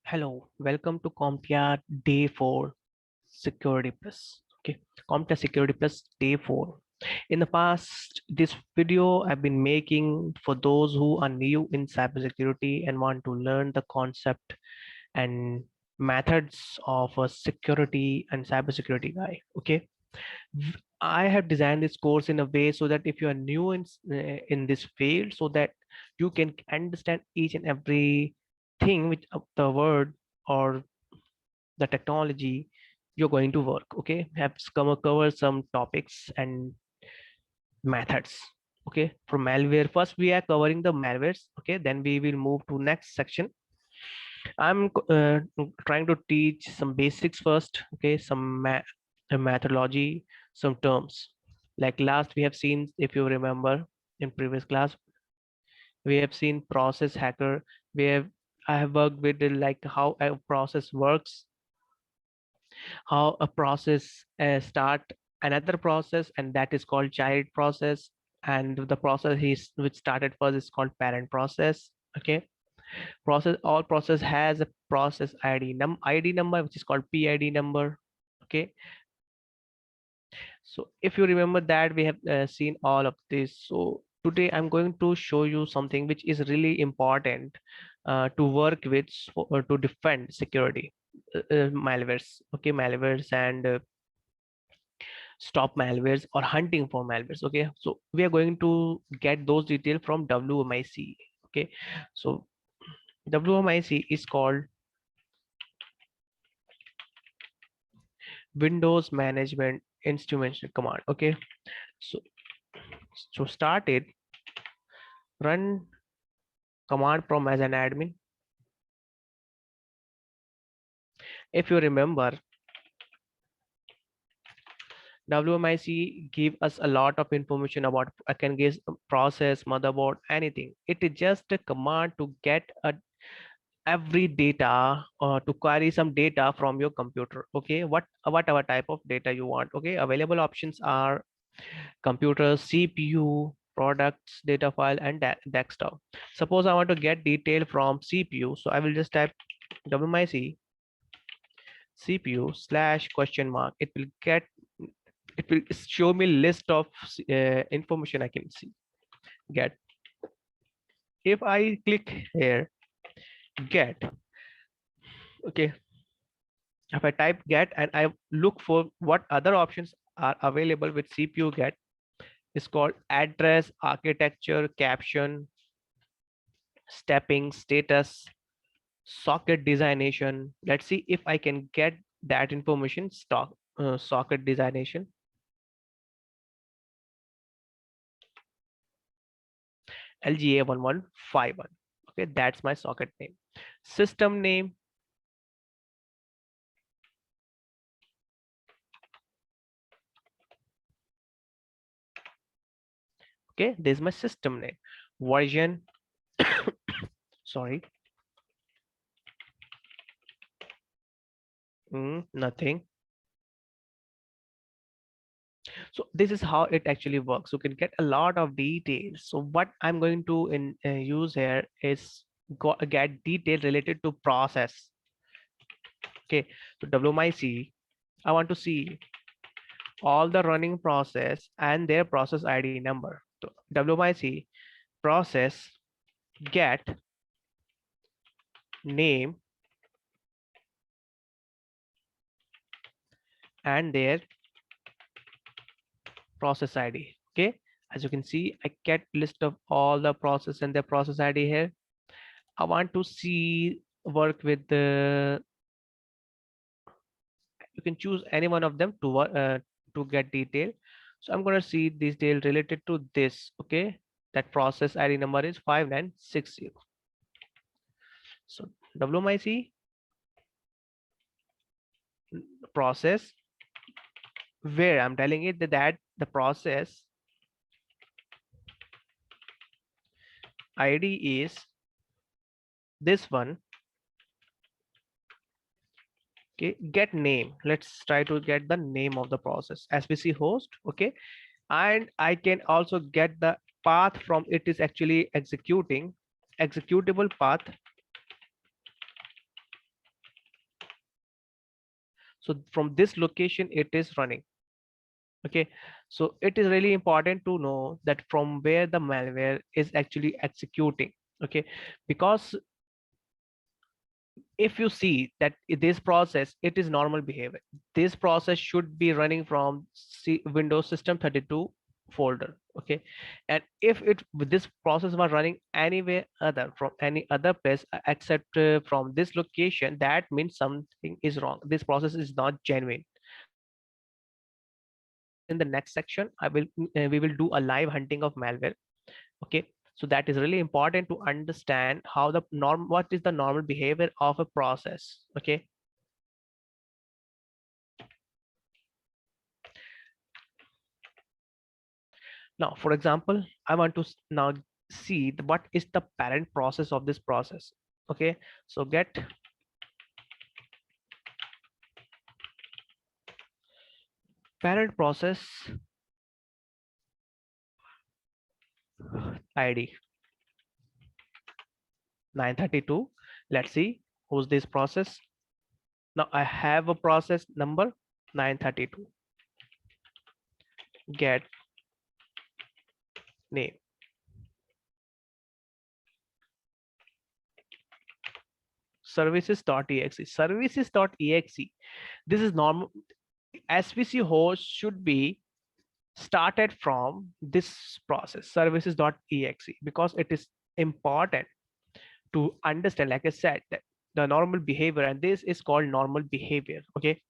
Hello, welcome to CompTIA Day 4 Security Plus. Okay, CompTIA Security Plus Day 4. In the past, this video I've been making for those who are new in cybersecurity and want to learn the concept and methods of a security and cybersecurity guy. Okay, I have designed this course in a way so that if you are new in this field, so that you can understand each and every thing which the word or the technology you're going to work. Okay, have cover some topics and methods. Okay, for malware, first we are covering the malwares. Okay, then we will move to next section. I'm trying to teach some basics first. Okay, some methodology, some terms. Like last we have seen, if you remember in previous class, we have seen process hacker. We have I have worked with like how a process works, how a process start another process, and that is called child process, and the process is which started first is called parent process. Okay, all process has a process id number, which is called PID number. Okay, so if you remember that we have seen all of this. So today I'm going to show you something which is really important to work with to defend security, malwares. Okay, malwares and stop malwares or hunting for malwares. Okay, so we are going to get those details from WMIC. Okay, so WMIC is called Windows Management Instrumentation Command. Okay, so start it, run command prompt as an admin. If you remember, WMIC give us a lot of information about, I can guess, process, motherboard, anything. It is just a command to get a every data or to query some data from your computer. Okay, whatever type of data you want. Okay, available options are computer, CPU, products, data file, and desktop. Suppose I want to get detail from CPU, so I will just type WMIC CPU slash question mark. It will show me list of information I can see get. If I click here get, okay, if I type get and I look for what other options are available with CPU get, is called address, architecture, caption, stepping, status, socket designation. Let's see if I can get that information. Socket designation, LGA1151. Okay, that's my socket name. System name, okay, this is my system name. Version, sorry, nothing. So this is how it actually works. You can get a lot of details. So what I'm going to use here is get detail related to process. Okay, so WMIC, I want to see all the running process and their process ID number. So WMIC process get name and their process ID. Okay, as you can see, I get list of all the process and their process ID here. I want to see work with the, you can choose any one of them to get detail. So I'm going to see this detail related to this. Okay, that process ID number is 5960. So WMIC process, where I'm telling it that the process ID is this one. Okay, get name, let's try to get the name of the process, SVC host. Okay, and I can also get the path from it is actually executing, executable path, So from this location it is running. Okay, so it is really important to know that from where the malware is actually executing. Okay, because if you see that this process, it is normal behavior. This process should be running from Windows System 32 folder. Okay, and if this process was running anywhere other from any other place except from this location, that means something is wrong. This process is not genuine. In the next section, we will do a live hunting of malware. Okay, so that is really important to understand how the norm, what is the normal behavior of a process. Okay, now for example, I want to now see what is the parent process of this process. Okay, so get parent process ID 932. Let's see who's this process. Now I have a process number 932. Get name. Services.exe. Services.exe. This is normal. SVC host should be started from this process services.exe, because it is important to understand, like I said, that the normal behavior, and this is called normal behavior. Okay,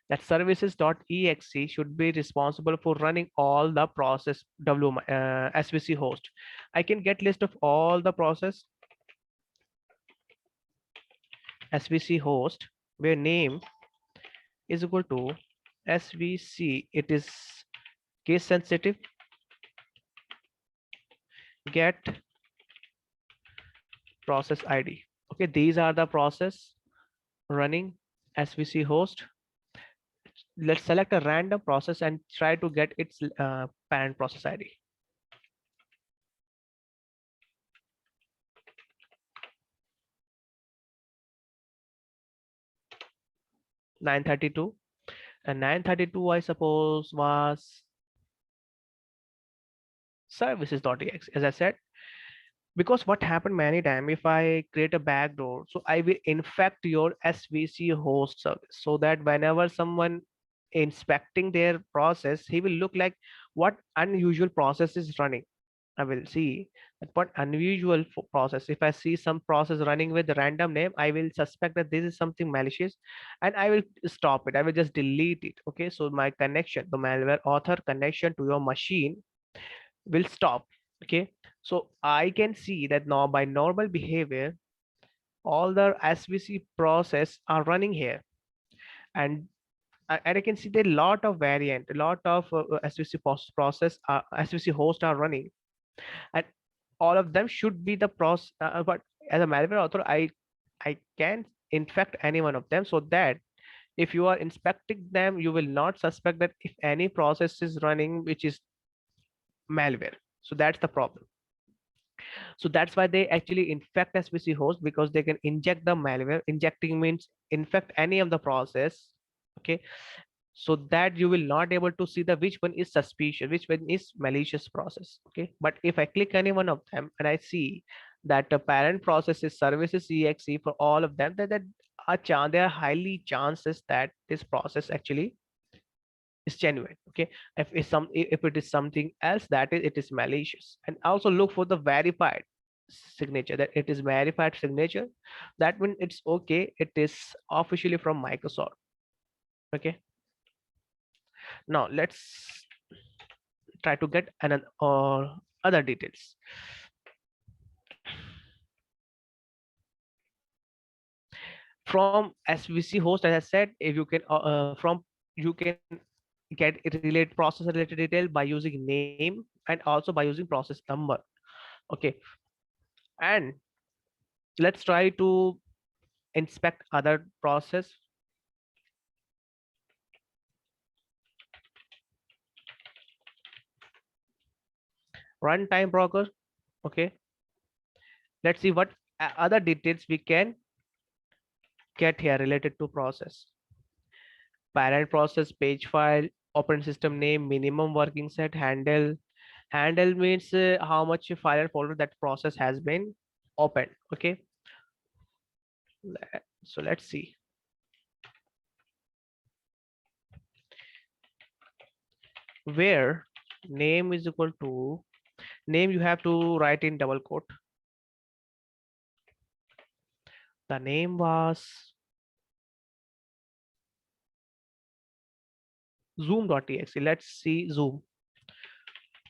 that services.exe should be responsible for running all the process SVC host. I can get list of all the process SVC host where name is equal to SVC. It is case sensitive. Get process ID. Okay, these are the process running SVC host. Let's select a random process and try to get its parent process ID. (932) and 932 I suppose was services.exe, as I said. Because what happened many time, if I create a backdoor, so I will infect your SVC host service, so that whenever someone inspecting their process, he will look like what unusual process is running. I will see that what unusual process. If I see some process running with a random name, I will suspect that this is something malicious, and I will stop it. I will just delete it. Okay, so my connection, the malware author connection to your machine will stop. Okay, so I can see that now by normal behavior, all the SVC process are running here, and and I can see that a lot of variant, a lot of SVC process, SVC host are running, and all of them should be the process. But as a malware author, I can infect any one of them, so that if you are inspecting them, you will not suspect that if any process is running which is malware. So that's the problem. So that's why they actually infect SVC host, because they can inject the malware. Injecting means infect any of the process. Okay, so that you will not able to see the which one is suspicious, which one is malicious process. Okay, but if I click any one of them and I see that the parent process is services exe for all of them, that there are highly chances that this process actually is genuine. Okay, if it is something else, that is it is malicious. And also look for the verified signature, that it is verified signature, that when it's okay, it is officially from Microsoft. Okay, now let's try to get another or other details. From SVC host, as I said, if you can from you can get it relate process related detail by using name and also by using process number. Okay, and let's try to inspect other process. Runtime broker. Okay, let's see what other details we can get here related to process. parent process, page file, operating system name, minimum working set, handle. Handle means how much file and folder that process has been opened. Okay, so let's see. Where name is equal to name, you have to write in double quote. The name was zoom.exe. Let's see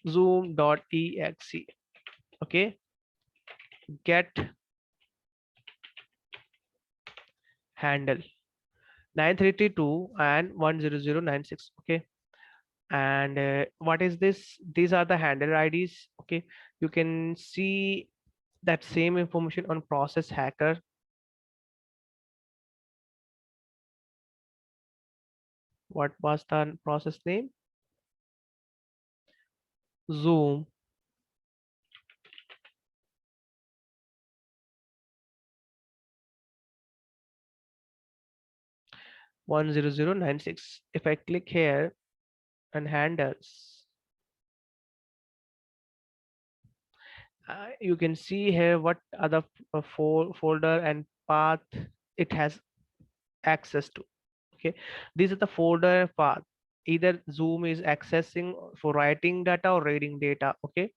zoom.exe. Okay, get handle 932 and 10096. Okay, and what is this? These are the handle IDs. Okay, you can see that same information on process hacker. What was the process name? Zoom 10096. If I click here and handles, you can see here what other folder and path it has access to. Okay, these are the folder path. Either Zoom is accessing for writing data or reading data. Okay,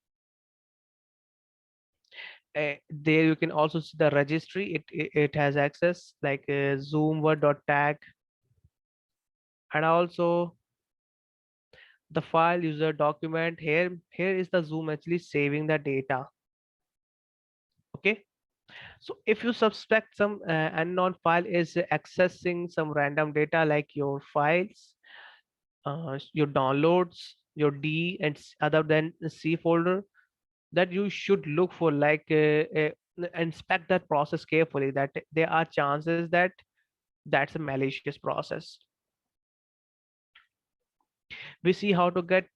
there you can also see the registry. It has access like zoom word.tag, and also the file user document. Here is the Zoom actually saving the data. Okay, so if you suspect some unknown file is accessing some random data like your files, your downloads, your D and other than the C folder, that you should look for, like inspect that process carefully, that there are chances that that's a malicious process. We see how to get.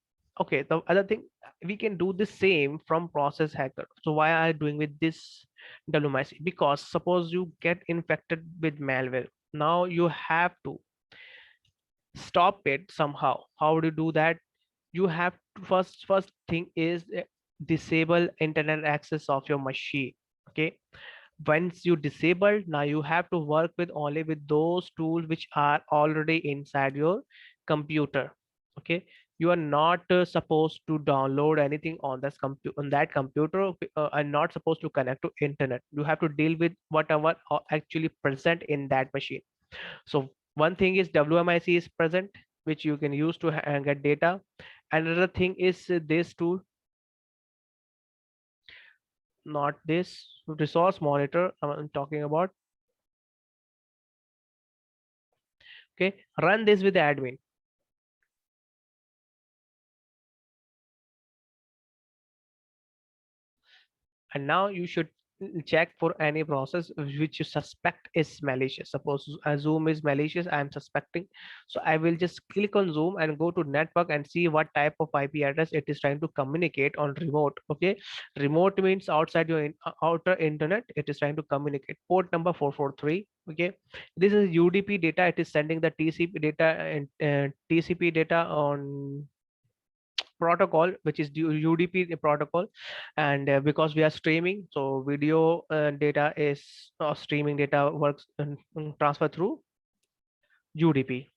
Okay, the other thing, we can do the same from process hacker. So why are you doing with this WMIC? Because suppose you get infected with malware, now you have to stop it somehow. How do you do that? You have to first thing is disable internet access of your machine. Okay, once you disable, now you have to work with only with those tools which are already inside your computer. Okay, you are not supposed to download anything on this on that computer, and not supposed to connect to internet. You have to deal with whatever are actually present in that machine. So one thing is WMIC is present, which you can use to get data. Another thing is this tool, not this resource monitor I'm talking about. Okay, run this with the admin, and now you should check for any process which you suspect is malicious. Suppose Zoom is malicious, I am suspecting, so I will just click on Zoom and go to network and see what type of IP address it is trying to communicate on remote. Okay, remote means outside your outer internet. It is trying to communicate port number 443. Okay, this is UDP data. It is sending the TCP data and TCP data on protocol, which is UDP protocol. And because we are streaming, so video data is streaming data works and transfer through UDP.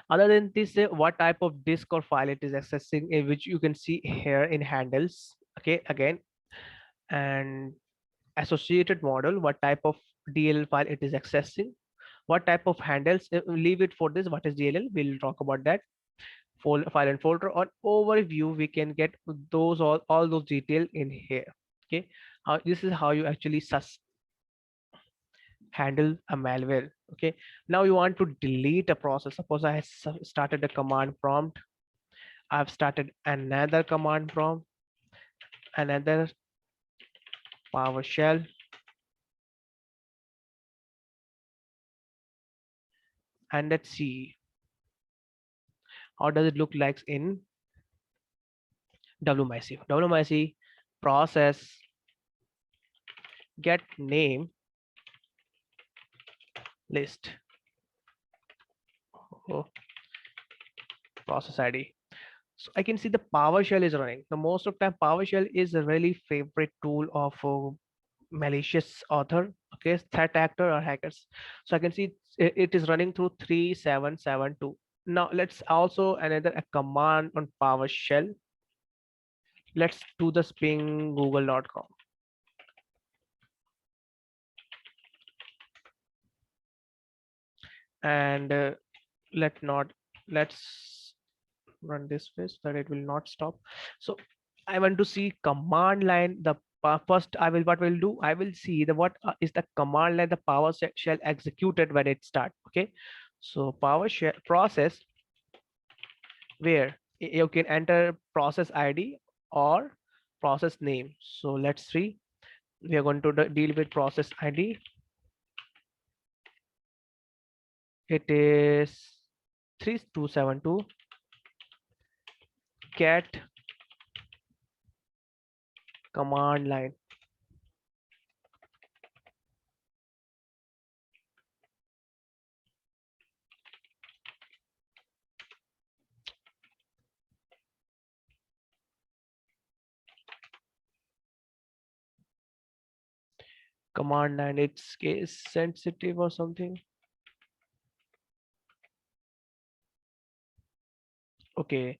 Other than this, what type of disk or file it is accessing, which you can see here in handles. Okay, again, and associated model, what type of DLL file it is accessing, what type of handles, leave it for this, what is DLL, we'll talk about that. File and folder on overview, we can get those all those detail in here. Okay, this is how you actually handle a malware. Okay, now you want to delete a process. Suppose I started a command prompt, I've started another command prompt, another PowerShell, and let's see how does it look like in WMIC. WMIC process get name list. oh, process ID. So I can see the PowerShell is running. The most of time PowerShell is a really favorite tool of malicious author, okay, threat actor or hackers. So I can see it is running through 3772. Now let's also another a command on PowerShell. Let's do the ping google.com. And let's run this way so that it will not stop. So I want to see command line. The first I will what will do, I will see the what is the command line the PowerShell executed when it start. Okay, so PowerShell process where you can enter process ID or process name. So let's see, we are going to deal with process ID. It is 3272 get command line. Command line, it's case sensitive or something. Okay,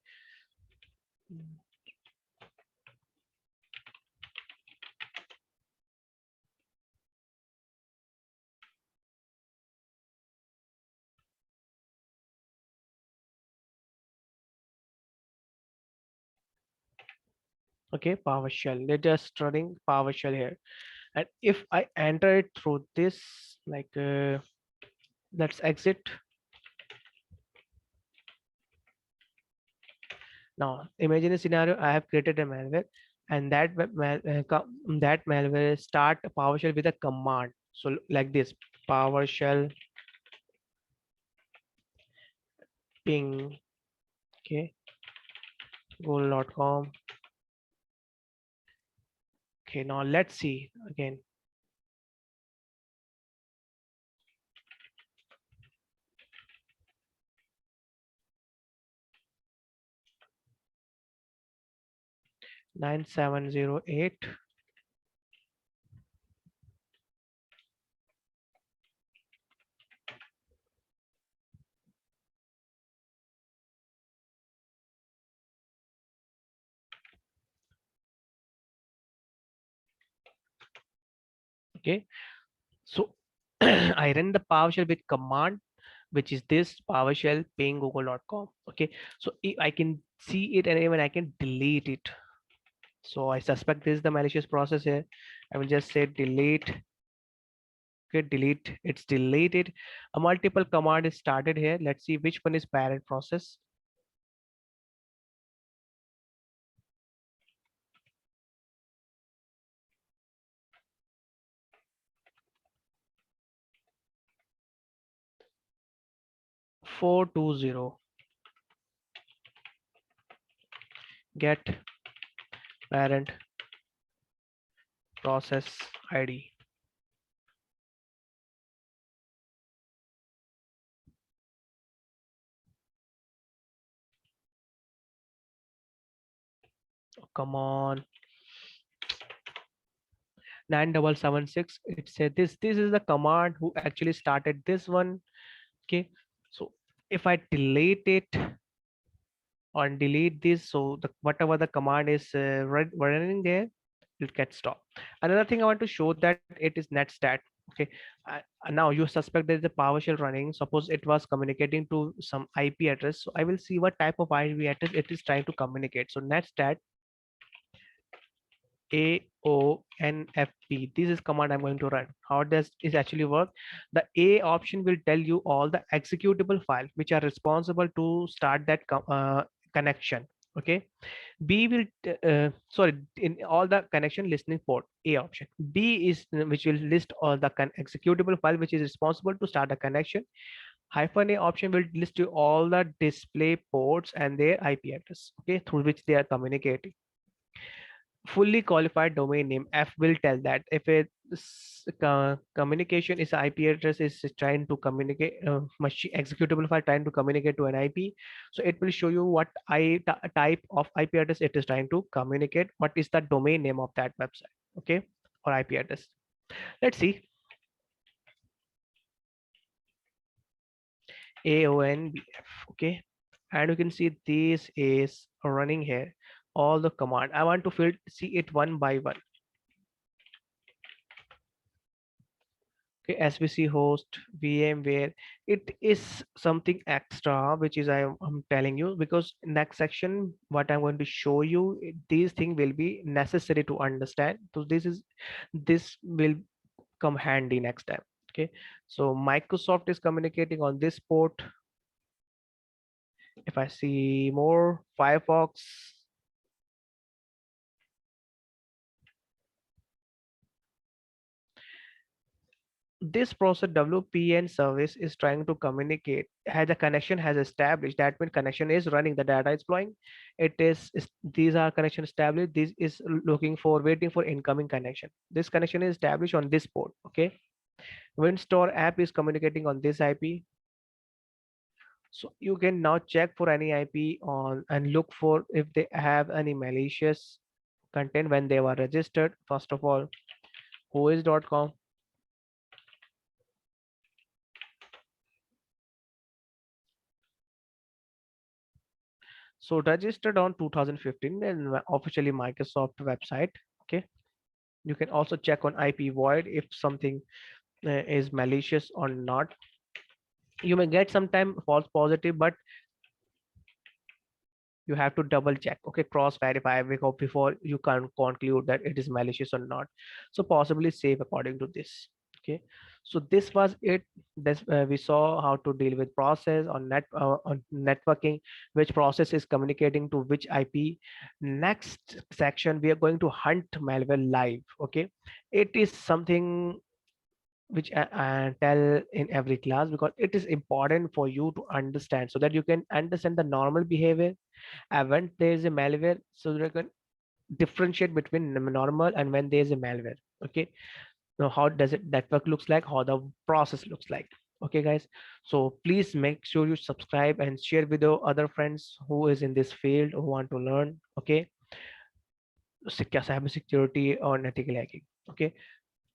okay, PowerShell. They're just running PowerShell here. And if I enter it through this, like let's exit. Now imagine a scenario, I have created a malware and that malware start PowerShell with a command. So like this, PowerShell ping, okay, google.com. Okay, now let's see again. Nine 708. Okay, so I run the PowerShell with command, which is this PowerShell ping google.com. Okay, so I can see it and even I can delete it. So I suspect this is the malicious process here. I will just say delete. Okay, delete. It's deleted. A multiple command is started here. Let's see which one is parent process. Four two zero. Get parent process ID. Oh, come on. 9776. It said this is the command who actually started this one. Okay, so if I delete it or delete this, so the whatever the command is running there, it gets stopped. Another thing I want to show that it is netstat. Okay, now you suspect there is a PowerShell running. Suppose it was communicating to some IP address, so I will see what type of IP address it is trying to communicate. So netstat AONFP. This is command I'm going to run. How does it actually work? The A option will tell you all the executable file which are responsible to start that connection. Okay. B will sorry, in all the connection listening port. A option. B is which will list all the executable file which is responsible to start a connection. Hyphen A option will list you all the display ports and their IP address. Okay, through which they are communicating. Fully qualified domain name, F will tell that if communication is IP address is trying to communicate machine executable file trying to communicate to an IP. So it will show you what type of IP address it is trying to communicate, what is the domain name of that website, okay, or IP address. Let's see. AONBF, okay, and you can see this is running here, all the command. I want to see it one by one. Okay, SVC host, VMware, it is something extra which is I'm telling you, because next section what I'm going to show you, these things will be necessary to understand. So this will come handy next time. Okay, so Microsoft is communicating on this port. If I see more, Firefox, this process WPN service is trying to communicate, has a connection has established, that means connection is running, the data is flowing, these are connection established, this is looking for waiting for incoming connection, this connection is established on this port. Okay, WinStore app is communicating on this IP. So you can now check for any IP on and look for if they have any malicious content when they were registered. First of all, whois.com. So registered on 2015 and officially Microsoft website. Okay, you can also check on IP void if something is malicious or not. You may get sometime false positive, but you have to double check. Okay, cross verify before you can conclude that it is malicious or not. So possibly safe according to this. Okay, so this was it. This we saw how to deal with process on networking, which process is communicating to which IP. Next section we are going to hunt malware live. Okay, it is something which I tell in every class, because it is important for you to understand, so that you can understand the normal behavior and when there is a malware, so you can differentiate between normal and when there is a malware. Okay, now how does it network looks like, how the process looks like. Okay guys, so please make sure you subscribe and share with your other friends who is in this field, who want to learn. Okay, cyber security or ethical hacking. Okay,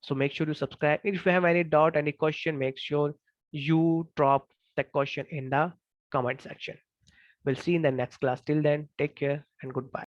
so make sure you subscribe. If you have any doubt, any question, make sure you drop the question in the comment section. We'll see you in the next class. Till then, take care and goodbye.